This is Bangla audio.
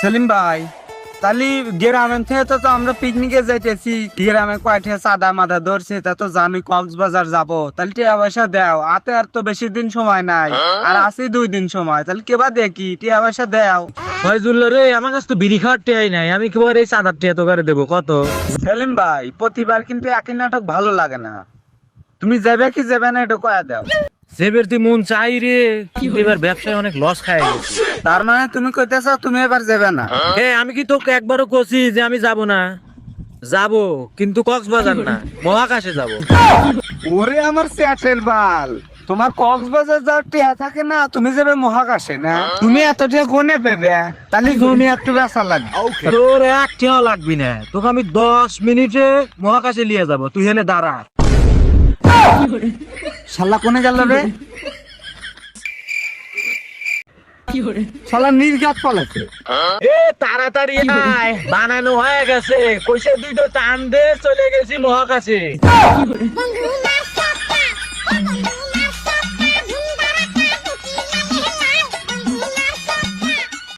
সেলিম ভাই, তাহলে গ্রামের থেকে তো আমরা পিকনিকে যাইতেছি, গ্রামে কয়টা চাঁদা মাদা ধরছে তা তো জানি, কক্সবাজার যাবো, তাহলে টিয়া পয়সা দাও, হাতে আর তো বেশি দিন সময় নাই, আর আছে 2 দিন সময়, তাহলে কেবা দেখি টিয়া পয়সা দাও। ফয়জুল্লাহ রে, আমার কাছে তো বিড়ি খাওয়ার টেয়াই নাই, আমি কেবল এই চাঁদার টেয়া তো করে দেবো কত? সেলিম ভাই, প্রতিবার কিন্তু একই নাটক ভালো লাগে না, তুমি যাবে কি যাবে না এটা কয়া দাও। সেবের তুই মন চাই রে, কিন্তু এবার ব্যবসায় অনেক লস খাই গেছি। তার মানে তুমি কইতেছো তুমি এবার যাবে না? আমি কি তোকে একবারও কছি যে আমি যাব না? যাব, কিন্তু কক্সবাজার না, মহাকাশে যাব। ওরে আমার স্যাটেল বাল, তোমার কক্সবাজার যাওয়ার টিয়া থাকে না, তুমি যাবে মহাকাশে না? তুমি এত টিয়া কোনে পেবে? তাহলে তুমি একটু বেসা লাগবে। তোর এক টেয়াও লাগবি না, তোকে আমি 10 মিনিটে মহাকাশে নিয়ে যাব, তুই এনে দাঁড়া। শালা কোনে গেল রে? শালা নির্ঘাত পালাচ্ছে। এ তাড়াতাড়ি আয়, বানানো হয়ে গেছে, কইছে দুইটো টান দে, চলে গেছি মহাকাশে।